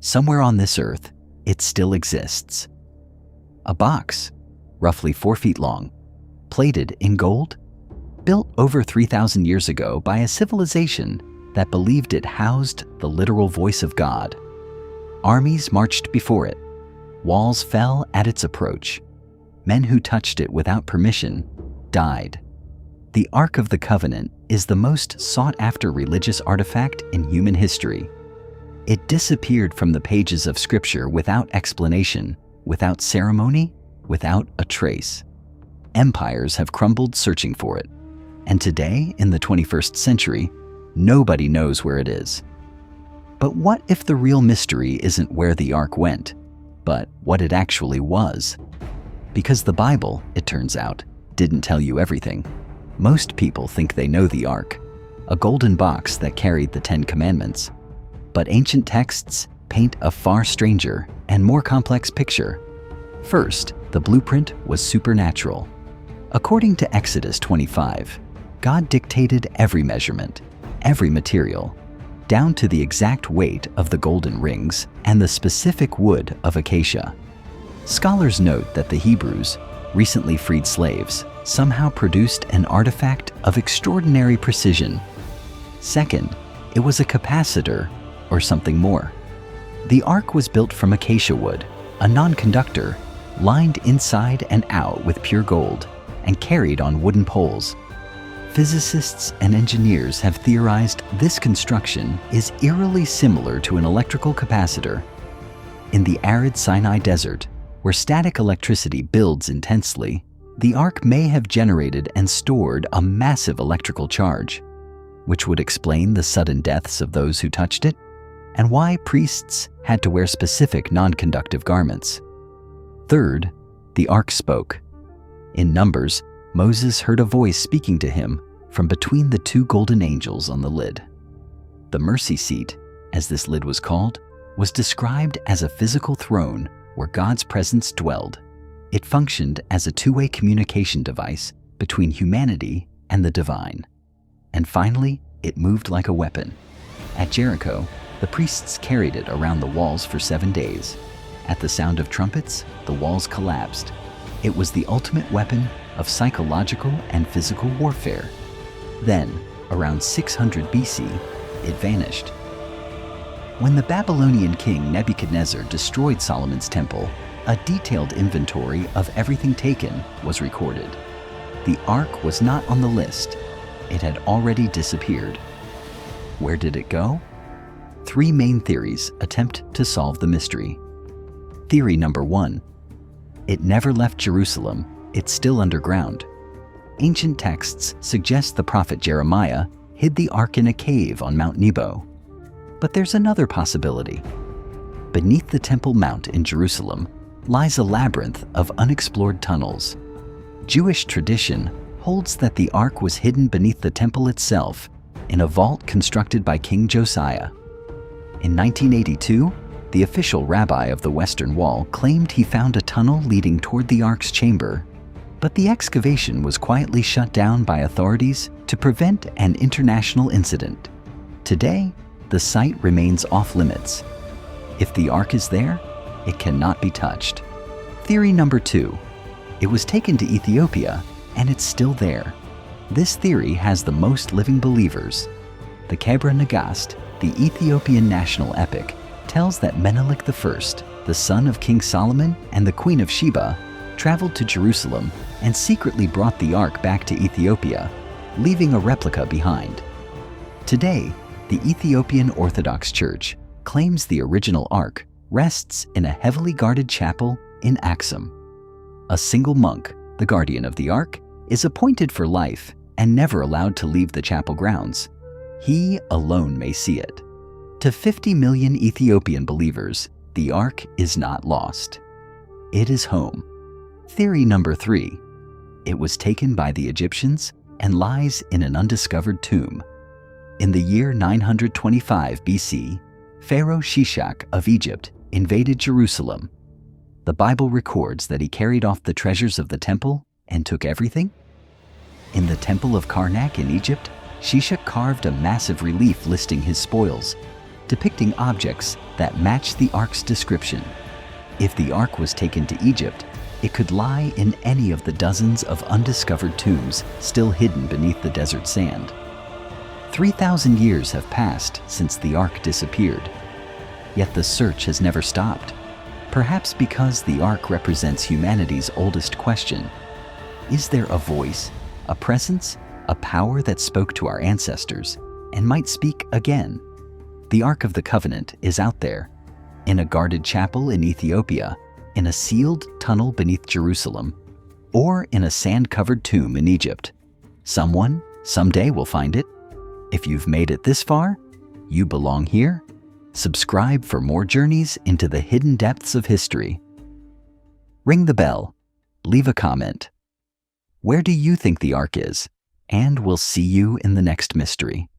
Somewhere on this earth, it still exists. A box, roughly 4 feet long, plated in gold, built over 3,000 years ago by a civilization that believed it housed the literal voice of God. Armies marched before it. Walls fell at its approach. Men who touched it without permission died. The Ark of the Covenant is the most sought-after religious artifact in human history. It disappeared from the pages of Scripture without explanation, without ceremony, without a trace. Empires have crumbled searching for it. And today, in the 21st century, nobody knows where it is. But what if the real mystery isn't where the Ark went, but what it actually was? Because the Bible, it turns out, didn't tell you everything. Most people think they know the Ark, a golden box that carried the 10 Commandments. But ancient texts paint a far stranger and more complex picture. First, the blueprint was supernatural. According to Exodus 25, God dictated every measurement, every material, down to the exact weight of the golden rings and the specific wood of acacia. Scholars note that the Hebrews, recently freed slaves, somehow produced an artifact of extraordinary precision. Second, it was a capacitor, or something more. The Ark was built from acacia wood, a non-conductor, lined inside and out with pure gold, and carried on wooden poles. Physicists and engineers have theorized this construction is eerily similar to an electrical capacitor. In the arid Sinai Desert, where static electricity builds intensely, the Ark may have generated and stored a massive electrical charge, which would explain the sudden deaths of those who touched it, and why priests had to wear specific non-conductive garments. Third, the Ark spoke. In Numbers, Moses heard a voice speaking to him from between the 2 golden angels on the lid. The mercy seat, as this lid was called, was described as a physical throne where God's presence dwelled. It functioned as a two-way communication device between humanity and the divine. And finally, it moved like a weapon. At Jericho, the priests carried it around the walls for 7 days. At the sound of trumpets, the walls collapsed. It was the ultimate weapon of psychological and physical warfare. Then, around 600 BC, it vanished. When the Babylonian king Nebuchadnezzar destroyed Solomon's temple, a detailed inventory of everything taken was recorded. The Ark was not on the list. It had already disappeared. Where did it go? 3 main theories attempt to solve the mystery. Theory number 1. It never left Jerusalem. It's still underground. Ancient texts suggest the prophet Jeremiah hid the Ark in a cave on Mount Nebo. But there's another possibility. Beneath the Temple Mount in Jerusalem lies a labyrinth of unexplored tunnels. Jewish tradition holds that the Ark was hidden beneath the temple itself in a vault constructed by King Josiah. In 1982, the official rabbi of the Western Wall claimed he found a tunnel leading toward the Ark's chamber, but the excavation was quietly shut down by authorities to prevent an international incident. Today, the site remains off-limits. If the Ark is there, it cannot be touched. Theory number 2. It was taken to Ethiopia, and it's still there. This theory has the most living believers. The Kebra Nagast, the Ethiopian national epic, tells that Menelik I, the son of King Solomon and the Queen of Sheba, traveled to Jerusalem and secretly brought the Ark back to Ethiopia, leaving a replica behind. Today, the Ethiopian Orthodox Church claims the original Ark rests in a heavily guarded chapel in Axum. A single monk, the guardian of the Ark, is appointed for life and never allowed to leave the chapel grounds. He alone may see it. To 50 million Ethiopian believers, the Ark is not lost. It is home. Theory number 3. It was taken by the Egyptians and lies in an undiscovered tomb. In the year 925 BC, Pharaoh Shishak of Egypt invaded Jerusalem. The Bible records that he carried off the treasures of the temple and took everything. In the Temple of Karnak in Egypt, Shishak carved a massive relief listing his spoils, depicting objects that match the Ark's description. If the Ark was taken to Egypt, it could lie in any of the dozens of undiscovered tombs still hidden beneath the desert sand. 3,000 years have passed since the Ark disappeared, yet the search has never stopped. Perhaps because the Ark represents humanity's oldest question: is there a voice, a presence, a power that spoke to our ancestors and might speak again? The Ark of the Covenant is out there, in a guarded chapel in Ethiopia, in a sealed tunnel beneath Jerusalem, or in a sand-covered tomb in Egypt. Someone, someday, will find it. If you've made it this far, you belong here. Subscribe for more journeys into the hidden depths of history. Ring the bell. Leave a comment. Where do you think the Ark is? And we'll see you in the next mystery.